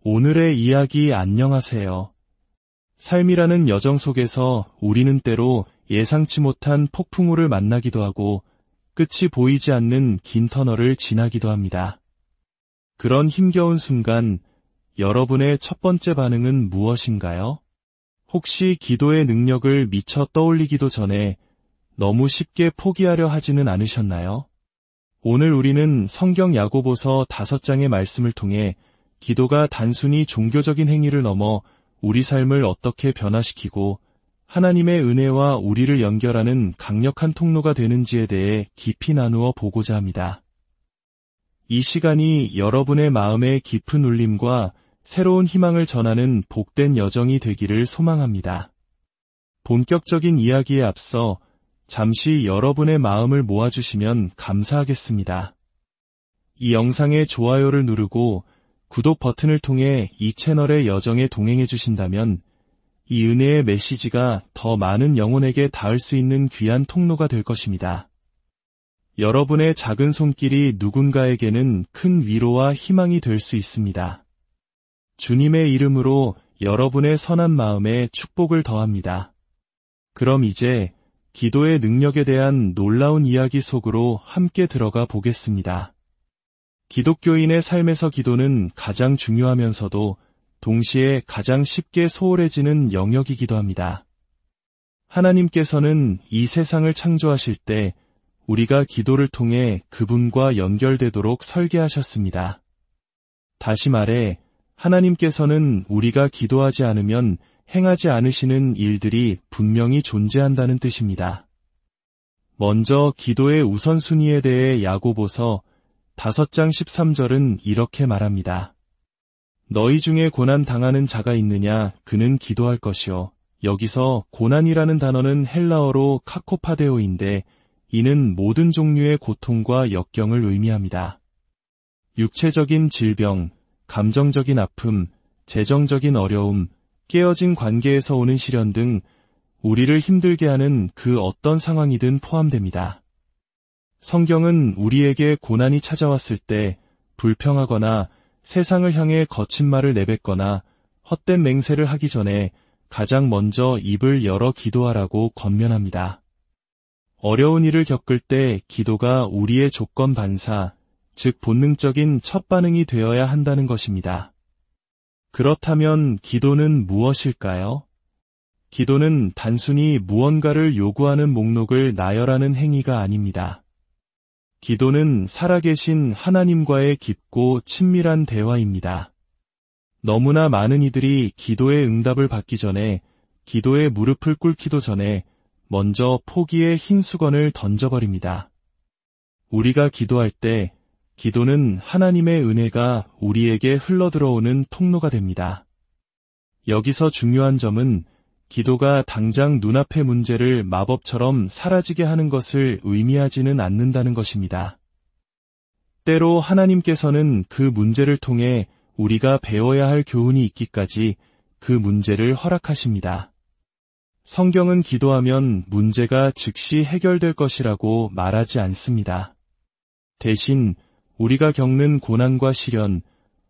오늘의 이야기 안녕하세요. 삶이라는 여정 속에서 우리는 때로 예상치 못한 폭풍우를 만나기도 하고 끝이 보이지 않는 긴 터널을 지나기도 합니다. 그런 힘겨운 순간 여러분의 첫 번째 반응은 무엇인가요? 혹시 기도의 능력을 미처 떠올리기도 전에 너무 쉽게 포기하려 하지는 않으셨나요? 오늘 우리는 성경 야고보서 5장의 말씀을 통해 기도가 단순히 종교적인 행위를 넘어 우리 삶을 어떻게 변화시키고 하나님의 은혜와 우리를 연결하는 강력한 통로가 되는지에 대해 깊이 나누어 보고자 합니다. 이 시간이 여러분의 마음에 깊은 울림과 새로운 희망을 전하는 복된 여정이 되기를 소망합니다. 본격적인 이야기에 앞서 잠시 여러분의 마음을 모아주시면 감사하겠습니다. 이 영상에 좋아요를 누르고 구독 버튼을 통해 이 채널의 여정에 동행해 주신다면 이 은혜의 메시지가 더 많은 영혼에게 닿을 수 있는 귀한 통로가 될 것입니다. 여러분의 작은 손길이 누군가에게는 큰 위로와 희망이 될 수 있습니다. 주님의 이름으로 여러분의 선한 마음에 축복을 더합니다. 그럼 이제 기도의 능력에 대한 놀라운 이야기 속으로 함께 들어가 보겠습니다. 기독교인의 삶에서 기도는 가장 중요하면서도 동시에 가장 쉽게 소홀해지는 영역이기도 합니다. 하나님께서는 이 세상을 창조하실 때 우리가 기도를 통해 그분과 연결되도록 설계하셨습니다. 다시 말해, 하나님께서는 우리가 기도하지 않으면 행하지 않으시는 일들이 분명히 존재한다는 뜻입니다. 먼저 기도의 우선순위에 대해 야고보서 5장 13절은 이렇게 말합니다. 너희 중에 고난 당하는 자가 있느냐? 그는 기도할 것이요. 여기서 고난이라는 단어는 헬라어로 카코파데오인데 이는 모든 종류의 고통과 역경을 의미합니다. 육체적인 질병, 감정적인 아픔, 재정적인 어려움, 깨어진 관계에서 오는 시련 등 우리를 힘들게 하는 그 어떤 상황이든 포함됩니다. 성경은 우리에게 고난이 찾아왔을 때 불평하거나 세상을 향해 거친 말을 내뱉거나 헛된 맹세를 하기 전에 가장 먼저 입을 열어 기도하라고 권면합니다. 어려운 일을 겪을 때 기도가 우리의 조건 반사, 즉 본능적인 첫 반응이 되어야 한다는 것입니다. 그렇다면 기도는 무엇일까요? 기도는 단순히 무언가를 요구하는 목록을 나열하는 행위가 아닙니다. 기도는 살아계신 하나님과의 깊고 친밀한 대화입니다. 너무나 많은 이들이 기도의 응답을 받기 전에, 기도의 무릎을 꿇기도 전에 먼저 포기의 흰 수건을 던져버립니다. 우리가 기도할 때 기도는 하나님의 은혜가 우리에게 흘러들어오는 통로가 됩니다. 여기서 중요한 점은 기도가 당장 눈앞의 문제를 마법처럼 사라지게 하는 것을 의미하지는 않는다는 것입니다. 때로 하나님께서는 그 문제를 통해 우리가 배워야 할 교훈이 있기까지 그 문제를 허락하십니다. 성경은 기도하면 문제가 즉시 해결될 것이라고 말하지 않습니다. 대신 우리가 겪는 고난과 시련,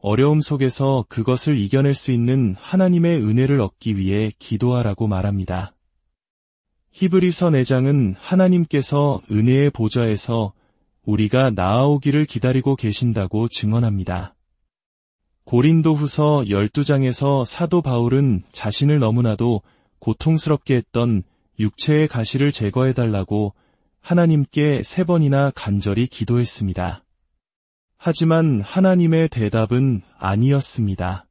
어려움 속에서 그것을 이겨낼 수 있는 하나님의 은혜를 얻기 위해 기도하라고 말합니다. 히브리서 4장은 하나님께서 은혜의 보좌에서 우리가 나아오기를 기다리고 계신다고 증언합니다. 고린도후서 12장에서 사도 바울은 자신을 너무나도 고통스럽게 했던 육체의 가시를 제거해달라고 하나님께 3번이나 간절히 기도했습니다. 하지만 하나님의 대답은 아니었습니다.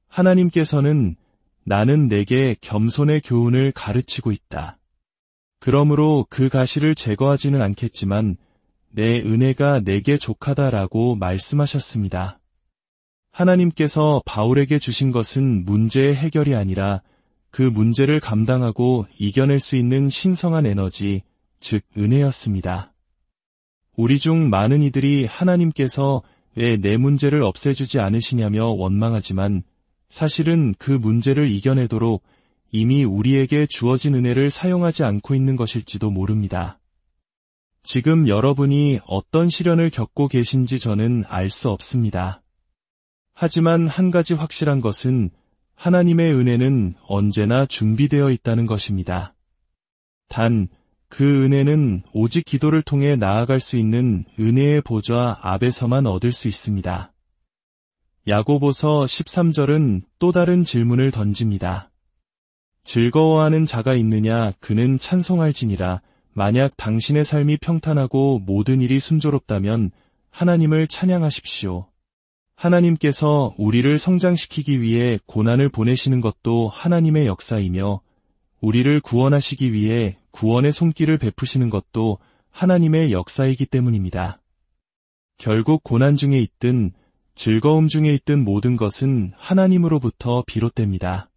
하나님께서는 나는 내게 겸손의 교훈을 가르치고 있다. 그러므로 그 가시를 제거하지는 않겠지만 내 은혜가 내게 족하다라고 말씀하셨습니다. 하나님께서 바울에게 주신 것은 문제의 해결이 아니라 그 문제를 감당하고 이겨낼 수 있는 신성한 에너지, 즉 은혜였습니다. 우리 중 많은 이들이 하나님께서 왜 내 문제를 없애주지 않으시냐며 원망하지만 사실은 그 문제를 이겨내도록 이미 우리에게 주어진 은혜를 사용하지 않고 있는 것일지도 모릅니다. 지금 여러분이 어떤 시련을 겪고 계신지 저는 알 수 없습니다. 하지만 한 가지 확실한 것은 하나님의 은혜는 언제나 준비되어 있다는 것입니다. 단, 그 은혜는 오직 기도를 통해 나아갈 수 있는 은혜의 보좌 앞에서만 얻을 수 있습니다. 야고보서 13절은 또 다른 질문을 던집니다. 즐거워하는 자가 있느냐 그는 찬송할지니라. 만약 당신의 삶이 평탄하고 모든 일이 순조롭다면 하나님을 찬양하십시오. 하나님께서 우리를 성장시키기 위해 고난을 보내시는 것도 하나님의 역사이며 우리를 구원하시기 위해 구원의 손길을 베푸시는 것도 하나님의 역사이기 때문입니다. 결국 고난 중에 있든 즐거움 중에 있든 모든 것은 하나님으로부터 비롯됩니다.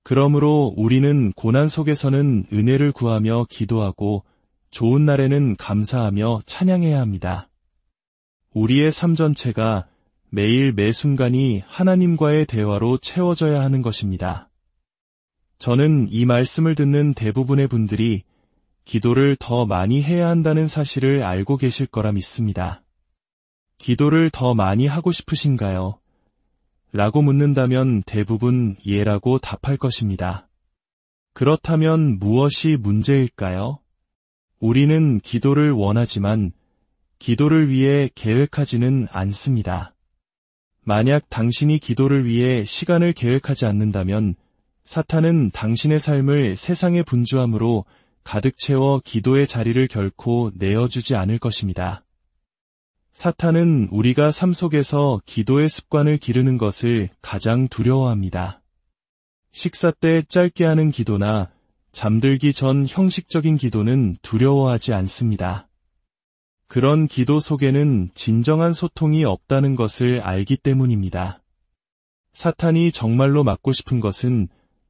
그러므로 우리는 고난 속에서는 은혜를 구하며 기도하고 좋은 날에는 감사하며 찬양해야 합니다. 우리의 삶 전체가 매일 매 순간이 하나님과의 대화로 채워져야 하는 것입니다. 저는 이 말씀을 듣는 대부분의 분들이 기도를 더 많이 해야 한다는 사실을 알고 계실 거라 믿습니다. 기도를 더 많이 하고 싶으신가요? 라고 묻는다면 대부분 예라고 답할 것입니다. 그렇다면 무엇이 문제일까요? 우리는 기도를 원하지만 기도를 위해 계획하지는 않습니다. 만약 당신이 기도를 위해 시간을 계획하지 않는다면 사탄은 당신의 삶을 세상의 분주함으로 가득 채워 기도의 자리를 결코 내어주지 않을 것입니다. 사탄은 우리가 삶 속에서 기도의 습관을 기르는 것을 가장 두려워합니다. 식사 때 짧게 하는 기도나 잠들기 전 형식적인 기도는 두려워하지 않습니다. 그런 기도 속에는 진정한 소통이 없다는 것을 알기 때문입니다. 사탄이 정말로 막고 싶은 것은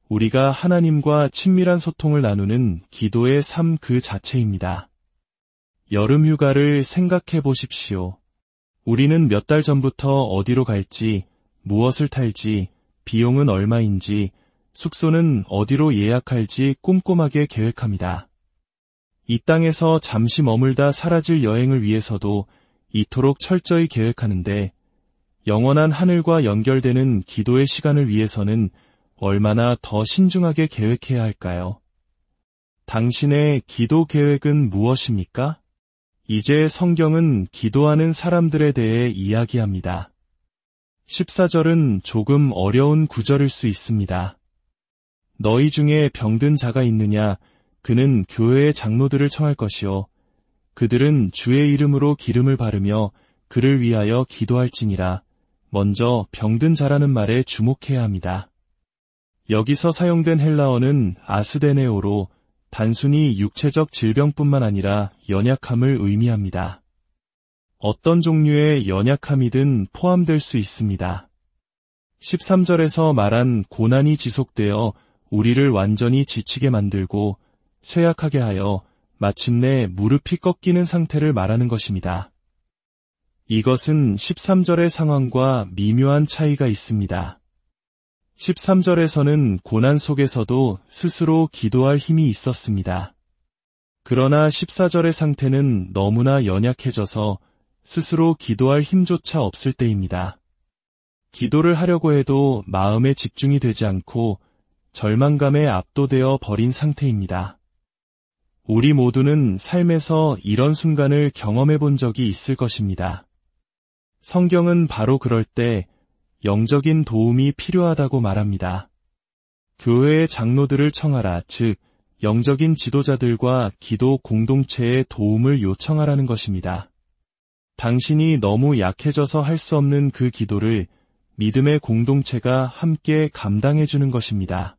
우리가 하나님과 친밀한 소통을 나누는 기도의 삶 그 자체입니다. 여름 휴가를 생각해 보십시오. 우리는 몇 달 전부터 어디로 갈지, 무엇을 탈지, 비용은 얼마인지, 숙소는 어디로 예약할지 꼼꼼하게 계획합니다. 이 땅에서 잠시 머물다 사라질 여행을 위해서도 이토록 철저히 계획하는데 영원한 하늘과 연결되는 기도의 시간을 위해서는 얼마나 더 신중하게 계획해야 할까요? 당신의 기도 계획은 무엇입니까? 이제 성경은 기도하는 사람들에 대해 이야기합니다. 14절은 조금 어려운 구절일 수 있습니다. 너희 중에 병든 자가 있느냐? 그는 교회의 장로들을 청할 것이요. 그들은 주의 이름으로 기름을 바르며 그를 위하여 기도할지니라. 먼저 병든 자라는 말에 주목해야 합니다. 여기서 사용된 헬라어는 아스데네오로 단순히 육체적 질병뿐만 아니라 연약함을 의미합니다. 어떤 종류의 연약함이든 포함될 수 있습니다. 13절에서 말한 고난이 지속되어 우리를 완전히 지치게 만들고 쇠약하게 하여 마침내 무릎이 꺾이는 상태를 말하는 것입니다. 이것은 13절의 상황과 미묘한 차이가 있습니다. 13절에서는 고난 속에서도 스스로 기도할 힘이 있었습니다. 그러나 14절의 상태는 너무나 연약해져서 스스로 기도할 힘조차 없을 때입니다. 기도를 하려고 해도 마음에 집중이 되지 않고 절망감에 압도되어 버린 상태입니다. 우리 모두는 삶에서 이런 순간을 경험해 본 적이 있을 것입니다. 성경은 바로 그럴 때 영적인 도움이 필요하다고 말합니다. 교회의 장로들을 청하라, 즉 영적인 지도자들과 기도 공동체의 도움을 요청하라는 것입니다. 당신이 너무 약해져서 할 수 없는 그 기도를 믿음의 공동체가 함께 감당해 주는 것입니다.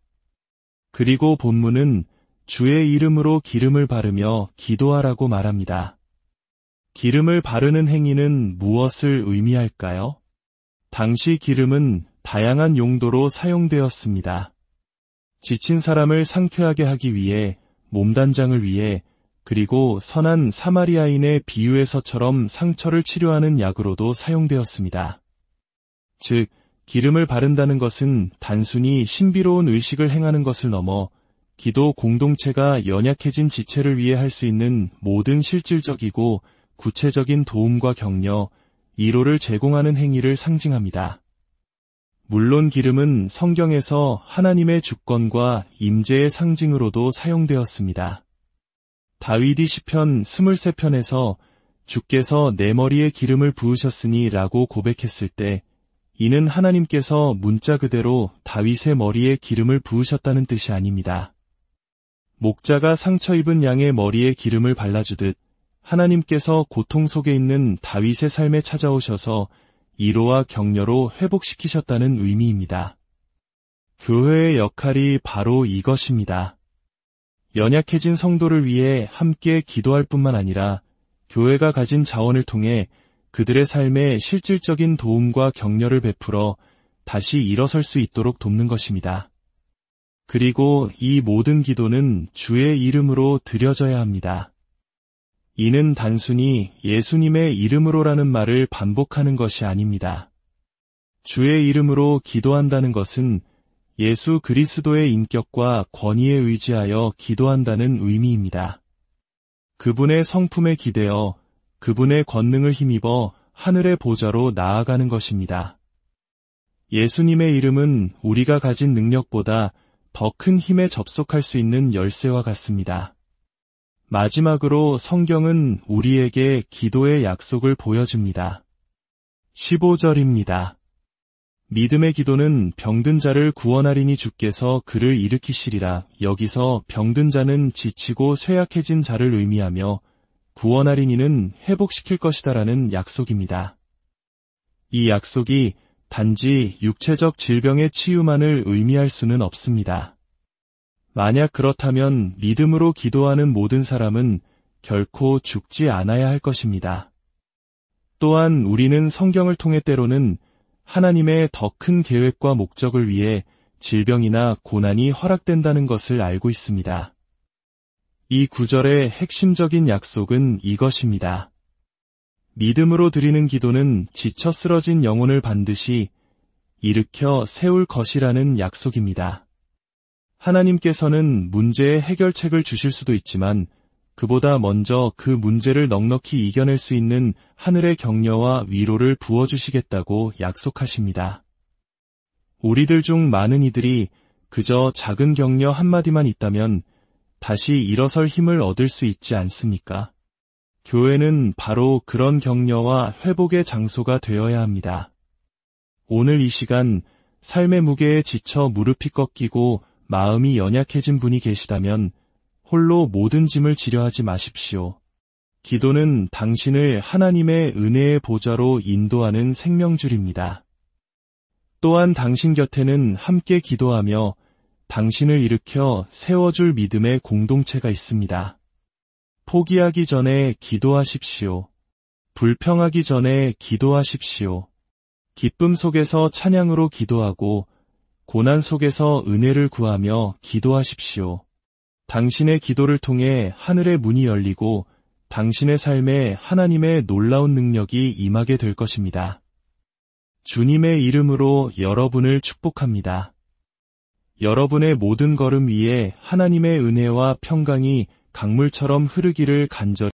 그리고 본문은 주의 이름으로 기름을 바르며 기도하라고 말합니다. 기름을 바르는 행위는 무엇을 의미할까요? 당시 기름은 다양한 용도로 사용되었습니다. 지친 사람을 상쾌하게 하기 위해, 몸단장을 위해, 그리고 선한 사마리아인의 비유에서처럼 상처를 치료하는 약으로도 사용되었습니다. 즉, 기름을 바른다는 것은 단순히 신비로운 의식을 행하는 것을 넘어 기도 공동체가 연약해진 지체를 위해 할 수 있는 모든 실질적이고 구체적인 도움과 격려, 위로를 제공하는 행위를 상징합니다. 물론 기름은 성경에서 하나님의 주권과 임재의 상징으로도 사용되었습니다. 다윗이 시편 23편에서 주께서 내 머리에 기름을 부으셨으니 라고 고백했을 때 이는 하나님께서 문자 그대로 다윗의 머리에 기름을 부으셨다는 뜻이 아닙니다. 목자가 상처 입은 양의 머리에 기름을 발라주듯 하나님께서 고통 속에 있는 다윗의 삶에 찾아오셔서 위로와 격려로 회복시키셨다는 의미입니다. 교회의 역할이 바로 이것입니다. 연약해진 성도를 위해 함께 기도할 뿐만 아니라 교회가 가진 자원을 통해 그들의 삶에 실질적인 도움과 격려를 베풀어 다시 일어설 수 있도록 돕는 것입니다. 그리고 이 모든 기도는 주의 이름으로 드려져야 합니다. 이는 단순히 예수님의 이름으로라는 말을 반복하는 것이 아닙니다. 주의 이름으로 기도한다는 것은 예수 그리스도의 인격과 권위에 의지하여 기도한다는 의미입니다. 그분의 성품에 기대어 그분의 권능을 힘입어 하늘의 보좌로 나아가는 것입니다. 예수님의 이름은 우리가 가진 능력보다 더 큰 힘에 접속할 수 있는 열쇠와 같습니다. 마지막으로 성경은 우리에게 기도의 약속을 보여줍니다. 15절입니다. 믿음의 기도는 병든 자를 구원하리니 주께서 그를 일으키시리라. 여기서 병든 자는 지치고 쇠약해진 자를 의미하며 구원하리니는 회복시킬 것이다라는 약속입니다. 이 약속이 단지 육체적 질병의 치유만을 의미할 수는 없습니다. 만약 그렇다면 믿음으로 기도하는 모든 사람은 결코 죽지 않아야 할 것입니다. 또한 우리는 성경을 통해 때로는 하나님의 더 큰 계획과 목적을 위해 질병이나 고난이 허락된다는 것을 알고 있습니다. 이 구절의 핵심적인 약속은 이것입니다. 믿음으로 드리는 기도는 지쳐 쓰러진 영혼을 반드시 일으켜 세울 것이라는 약속입니다. 하나님께서는 문제의 해결책을 주실 수도 있지만 그보다 먼저 그 문제를 넉넉히 이겨낼 수 있는 하늘의 격려와 위로를 부어주시겠다고 약속하십니다. 우리들 중 많은 이들이 그저 작은 격려 한마디만 있다면 다시 일어설 힘을 얻을 수 있지 않습니까? 교회는 바로 그런 격려와 회복의 장소가 되어야 합니다. 오늘 이 시간 삶의 무게에 지쳐 무릎이 꺾이고 마음이 연약해진 분이 계시다면 홀로 모든 짐을 지려 하지 마십시오. 기도는 당신을 하나님의 은혜의 보좌로 인도하는 생명줄입니다. 또한 당신 곁에는 함께 기도하며 당신을 일으켜 세워줄 믿음의 공동체가 있습니다. 포기하기 전에 기도하십시오. 불평하기 전에 기도하십시오. 기쁨 속에서 찬양으로 기도하고 고난 속에서 은혜를 구하며 기도하십시오. 당신의 기도를 통해 하늘의 문이 열리고 당신의 삶에 하나님의 놀라운 능력이 임하게 될 것입니다. 주님의 이름으로 여러분을 축복합니다. 여러분의 모든 걸음 위에 하나님의 은혜와 평강이 강물처럼 흐르기를 간절히